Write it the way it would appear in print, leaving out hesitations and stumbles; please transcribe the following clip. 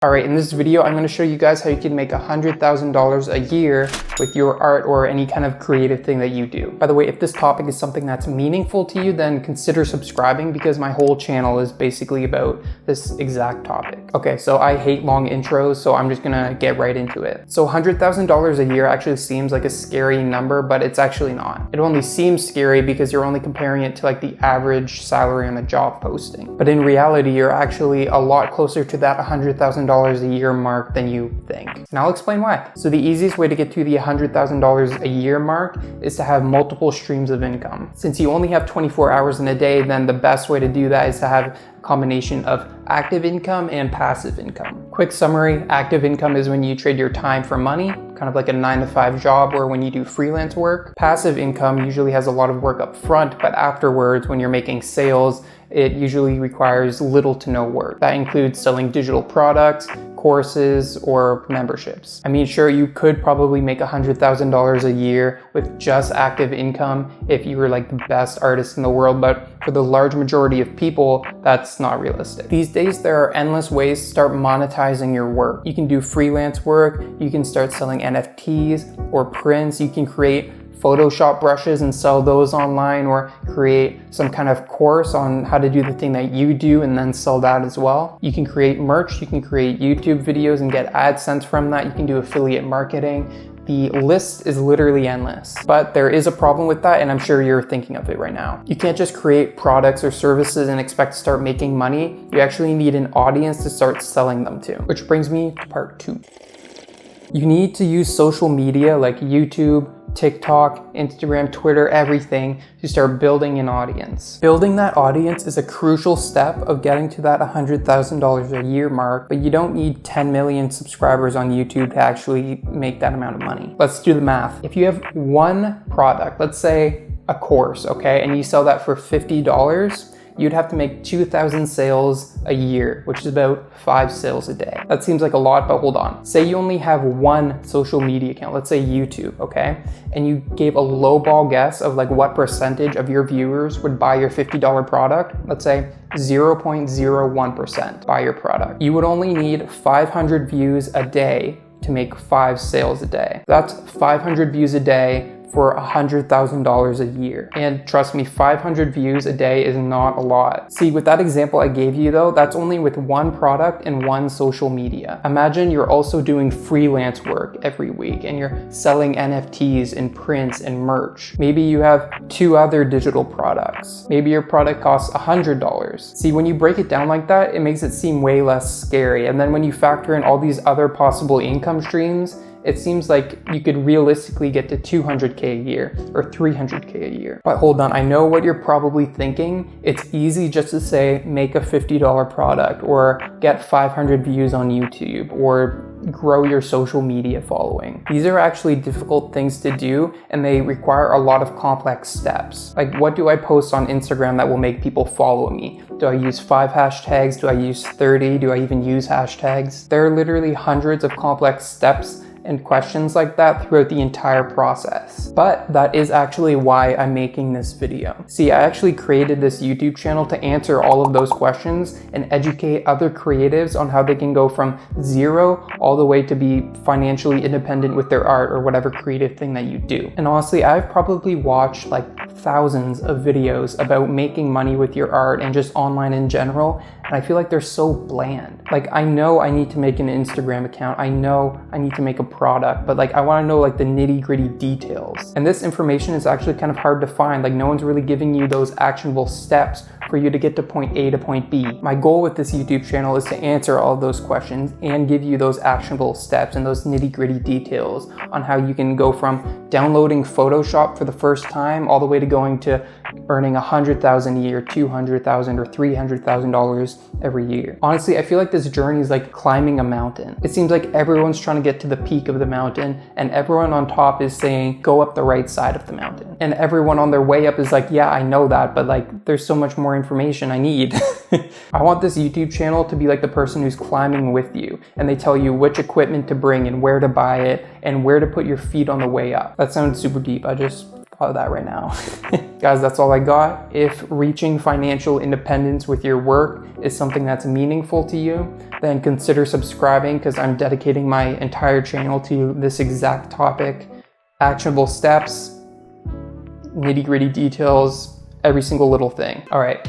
Alright, in this video, I'm going to show you guys how you can make $100,000 a year with your art or any kind of creative thing that you do. By the way, if this topic is something that's meaningful to you, then consider subscribing because my whole channel is basically about this exact topic. Okay, so I hate long intros, so I'm just going to get right into it. So $100,000 a year actually seems like a scary number, but it's actually not. It only seems scary because you're only comparing it to like the average salary on a job posting. But in reality, you're actually a lot closer to that $100,000 a year mark than you think. And I'll explain why. So the easiest way to get to the $100,000 a year mark is to have multiple streams of income. Since you only have 24 hours in a day, then the best way to do that is to have a combination of active income and passive income. Quick summary, active income is when you trade your time for money, kind of like a 9-to-5 job or when you do freelance work. Passive income usually has a lot of work up front, but afterwards when you're making sales, it usually requires little to no work. That includes selling digital products, courses, or memberships. I mean, sure, you could probably make $100,000 a year with just active income if you were like the best artist in the world, but for the large majority of people, that's not realistic. These days, there are endless ways to start monetizing your work. You can do freelance work, you can start selling NFTs or prints, you can create Photoshop brushes and sell those online, or create some kind of course on how to do the thing that you do and then sell that as well. You can create merch, you can create YouTube videos and get AdSense from that. You can do affiliate marketing. The list is literally endless, but there is a problem with that, and I'm sure you're thinking of it right now. You can't just create products or services and expect to start making money. You actually need an audience to start selling them to, which brings me to part 2. You need to use social media like YouTube, TikTok, Instagram, Twitter, everything to start building an audience. Building that audience is a crucial step of getting to that $100,000 a year mark, but you don't need 10 million subscribers on YouTube to actually make that amount of money. Let's do the math. If you have one product, let's say a course, okay, and you sell that for $50, you'd have to make 2,000 sales a year, which is about 5 sales a day. That seems like a lot, but hold on. Say you only have one social media account, let's say YouTube, okay? And you gave a lowball guess of like what percentage of your viewers would buy your $50 product. Let's say 0.01% buy your product. You would only need 500 views a day to make 5 sales a day. That's 500 views a day for $100,000 a year. And trust me, 500 views a day is not a lot. See, with that example I gave you though, that's only with one product and one social media. Imagine you're also doing freelance work every week and you're selling NFTs and prints and merch. Maybe you have 2 other digital products. Maybe your product costs $100. See, when you break it down like that, it makes it seem way less scary. And then when you factor in all these other possible income streams, it seems like you could realistically get to 200K a year or 300K a year. But hold on, I know what you're probably thinking. It's easy just to say, make a $50 product or get 500 views on YouTube or grow your social media following. These are actually difficult things to do and they require a lot of complex steps. Like, what do I post on Instagram that will make people follow me? Do I use 5 hashtags? Do I use 30? Do I even use hashtags? There are literally hundreds of complex steps and questions like that throughout the entire process. But that is actually why I'm making this video. See, I actually created this YouTube channel to answer all of those questions and educate other creatives on how they can go from 0 all the way to be financially independent with their art or whatever creative thing that you do. And honestly, I've probably watched like thousands of videos about making money with your art and just online in general, and I feel like they're so bland. Like, I know I need to make an Instagram account, I know I need to make a product, but like I want to know like the nitty-gritty details. And this information is actually kind of hard to find. Like, no one's really giving you those actionable steps for you to get to point A to point B. My goal with this YouTube channel is to answer all of those questions and give you those actionable steps and those nitty-gritty details on how you can go from downloading Photoshop for the first time all the way to going to earning $100,000 a year, $200,000 or $300,000 every year. Honestly, I feel like this journey is like climbing a mountain. It seems like everyone's trying to get to the peak of the mountain and everyone on top is saying, go up the right side of the mountain. And everyone on their way up is like, yeah, I know that, but like there's so much more information I need. I want this YouTube channel to be like the person who's climbing with you and they tell you which equipment to bring and where to buy it and where to put your feet on the way up. That sounds super deep. I just thought of that right now. Guys, that's all I got. If reaching financial independence with your work is something that's meaningful to you, then consider subscribing, because I'm dedicating my entire channel to this exact topic. Actionable steps, nitty-gritty details, every single little thing. All right.